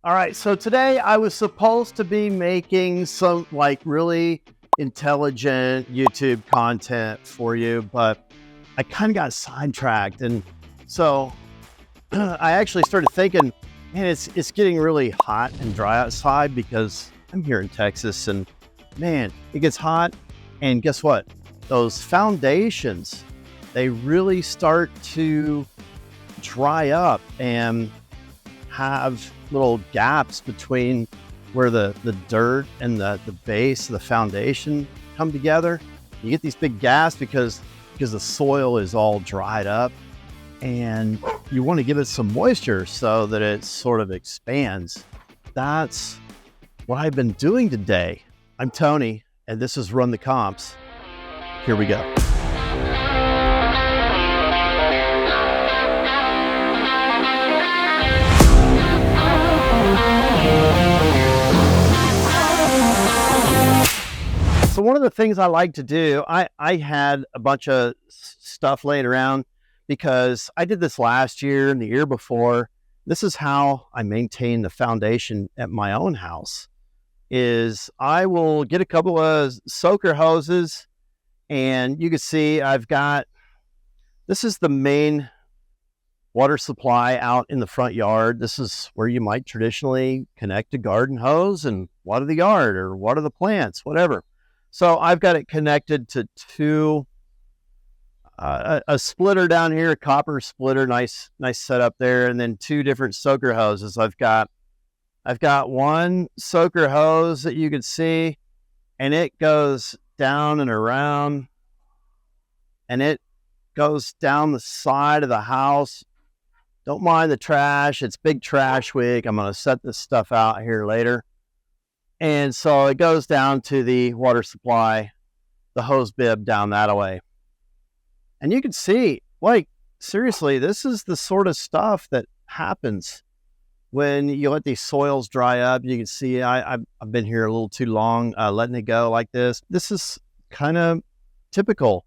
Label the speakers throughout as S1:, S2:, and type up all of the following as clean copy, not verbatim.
S1: All right, so today I was supposed to be making some like really intelligent YouTube content for you, but I kind of got sidetracked. And so I actually started thinking, man, it's getting really hot and dry outside because I'm here in Texas and man, it gets hot. And guess what? Those foundations, they really start to dry up and have little gaps between where the dirt and the base of the foundation come together. You get these big gaps because the soil is all dried up, and you want to give it some moisture so that it sort of expands. That's what I've been doing today. I'm Tony, and this is Run the Comps. Here we go. So one of the things I like to do, I had a bunch of stuff laying around because I did this last year and the year before. This is how I maintain the foundation at my own house, is I will get a couple of soaker hoses, and you can see this is the main water supply out in the front yard. This is where you might traditionally connect a garden hose and water the yard or water the plants, whatever. So I've got it connected to a splitter down here, a copper splitter, nice setup there, and then two different soaker hoses. I've got one soaker hose that you can see, and it goes down and around, and it goes down the side of the house. Don't mind the trash. It's big trash week. I'm going to set this stuff out here later. And so it goes down to the water supply, the hose bib down that way. And you can see, like, seriously, this is the sort of stuff that happens when you let these soils dry up. You can see I've been here a little too long, letting it go like this. This is kind of typical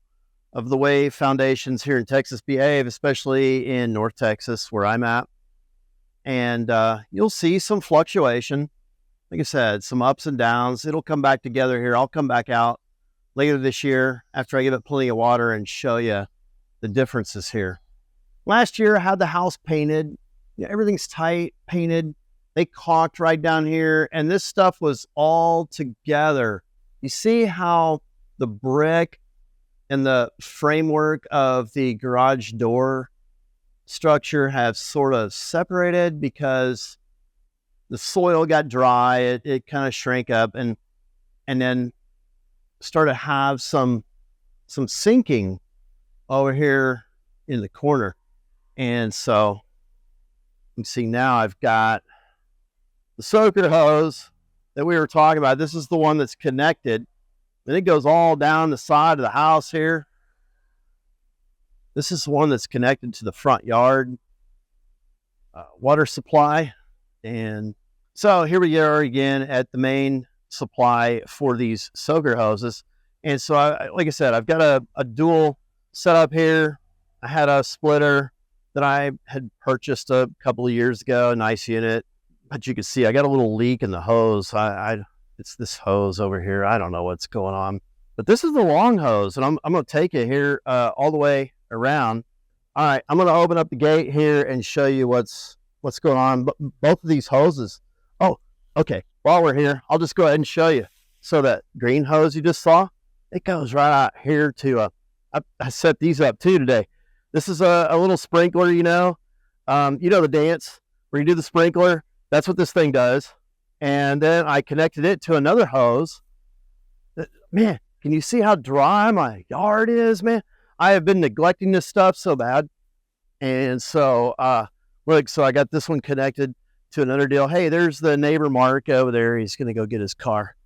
S1: of the way foundations here in Texas behave, especially in North Texas where I'm at. And you'll see some fluctuation. Like I said, some ups and downs. It'll come back together here. I'll come back out later this year after I give it plenty of water and show you the differences here. Last year, I had the house painted. Yeah, everything's tight, painted. They caulked right down here, and this stuff was all together. You see how the brick and the framework of the garage door structure have sort of separated because the soil got dry, it kind of shrank up and then started to have some sinking over here in the corner. And so you can see now I've got the soaker hose that we were talking about. This is the one that's connected, and it goes all down the side of the house here. This is the one that's connected to the front yard water supply. And so here we are again at the main supply for these soaker hoses. And so, like I said, I've got a dual setup here. I had a splitter that I had purchased a couple of years ago, a nice unit. But you can see I got a little leak in the hose. It's this hose over here. I don't know what's going on. But this is the long hose, and I'm going to take it here all the way around. All right, I'm going to open up the gate here and show you what's going on. Both of these hoses. Oh, okay. While we're here, I'll just go ahead and show you. So that green hose you just saw, it goes right out here to I set these up too today. This is a little sprinkler, you know the dance where you do the sprinkler. That's what this thing does. And then I connected it to another hose. Man, can you see how dry my yard is, man? I have been neglecting this stuff so bad. And so, so I got this one connected to another deal. Hey, there's the neighbor Mark over there. He's going to go get his car.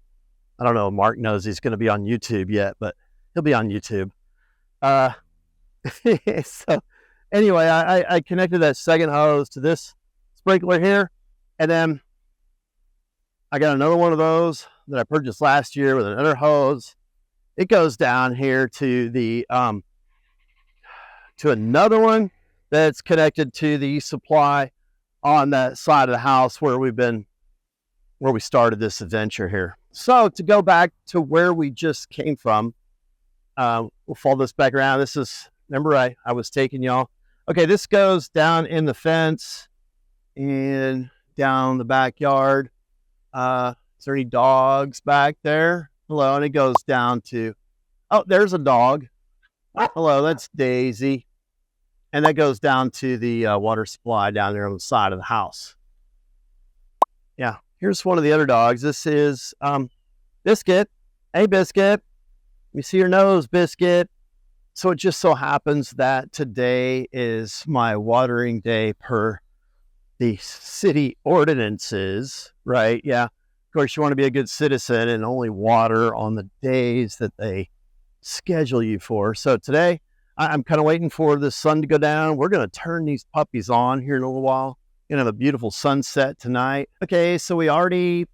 S1: I don't know if Mark knows he's going to be on YouTube yet, but he'll be on YouTube. So anyway, I connected that second hose to this sprinkler here. And then I got another one of those that I purchased last year with another hose. It goes down here to the to another one that's connected to the supply on that side of the house where we started this adventure here. So to go back to where we just came from, we'll follow this back around. This is, remember I was taking y'all. Okay, this goes down in the fence and down the backyard. Is there any dogs back there? Hello, and it goes down to, oh, there's a dog. Oh, hello, that's Daisy. And that goes down to the water supply down there on the side of the house. Yeah, here's one of the other dogs. This is Biscuit. Hey, Biscuit. Let me see your nose, Biscuit. So it just so happens that today is my watering day per the city ordinances, right? Yeah. Of course, you want to be a good citizen and only water on the days that they schedule you for. So today, I'm kind of waiting for the sun to go down. We're going to turn these puppies on here in a little while. Going to have a beautiful sunset tonight. Okay, so we already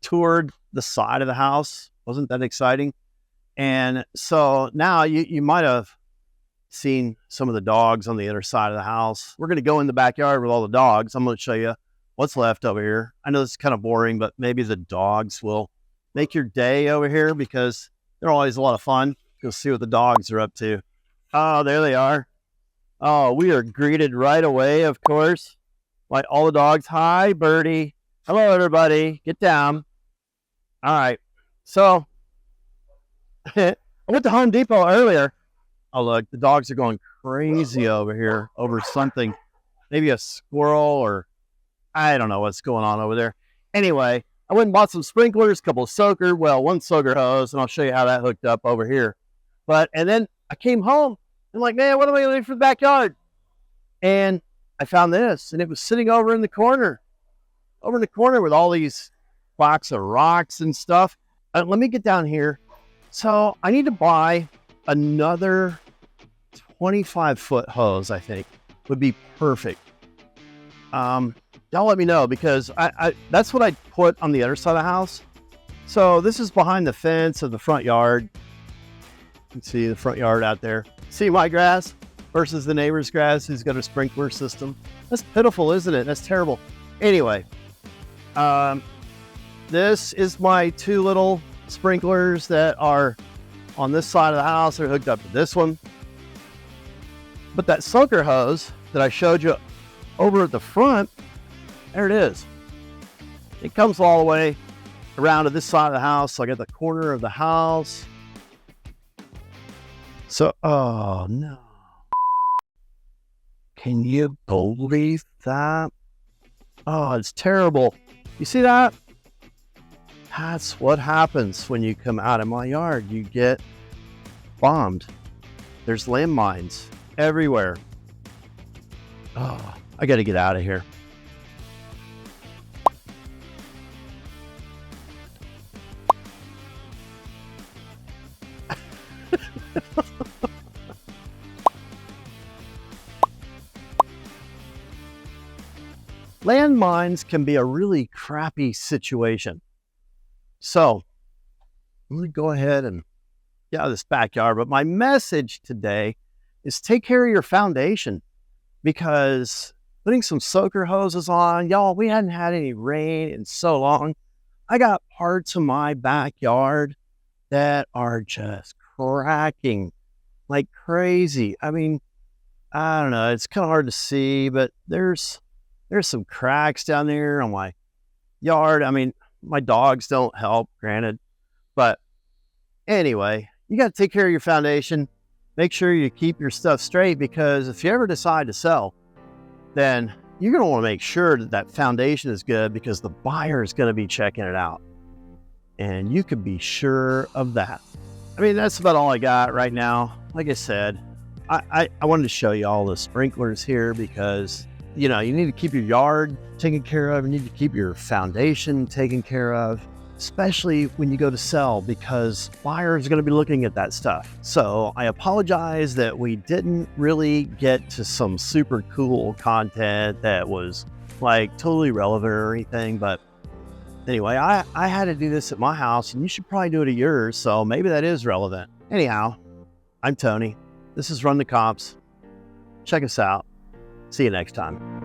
S1: toured the side of the house. Wasn't that exciting? And so now you might have seen some of the dogs on the other side of the house. We're going to go in the backyard with all the dogs. I'm going to show you what's left over here. I know this is kind of boring, but maybe the dogs will make your day over here because they're always a lot of fun. Go see what the dogs are up to. Oh, there they are. Oh, we are greeted right away, of course. Like all the dogs. Hi, Birdie. Hello, everybody. Get down. All right. So I went to Home Depot earlier. Oh, look, the dogs are going crazy over here over something. Maybe a squirrel or I don't know what's going on over there. Anyway, I went and bought some sprinklers, a couple of one soaker hose, and I'll show you how that hooked up over here. And then I came home and like, man, what am I going to do for the backyard? And I found this, and it was sitting over in the corner with all these box of rocks and stuff. Let me get down here. So I need to buy another 25-foot hose, I think, would be perfect. Y'all let me know because I that's what I put on the other side of the house. So this is behind the fence of the front yard. You can see the front yard out there. See my grass versus the neighbor's grass who's got a sprinkler system. That's pitiful, isn't it? That's terrible. Anyway, this is my two little sprinklers that are on this side of the house. They're hooked up to this one. But that soaker hose that I showed you over at the front, there it is. It comes all the way around to this side of the house. So I got the corner of the house. So, oh no. Can you believe that? Oh, it's terrible. You see that? That's what happens when you come out of my yard. You get bombed. There's landmines everywhere. Oh, I got to get out of here. Landmines can be a really crappy situation. So I'm going to go ahead and get out of this backyard. But my message today is take care of your foundation because putting some soaker hoses on, y'all, we hadn't had any rain in so long. I got parts of my backyard that are just cracking like crazy. I mean, I don't know. It's kind of hard to see, but there's some cracks down there on my yard. I mean, my dogs don't help, granted. But anyway, you got to take care of your foundation. Make sure you keep your stuff straight because if you ever decide to sell, then you're going to want to make sure that that foundation is good because the buyer is going to be checking it out. And you can be sure of that. I mean, that's about all I got right now. Like I said, I wanted to show you all the sprinklers here because, you know, you need to keep your yard taken care of. You need to keep your foundation taken care of, especially when you go to sell because buyers are going to be looking at that stuff. So I apologize that we didn't really get to some super cool content that was like totally relevant or anything. But anyway, I had to do this at my house and you should probably do it at yours. So maybe that is relevant. Anyhow, I'm Tony. This is Run the Comps. Check us out. See you next time.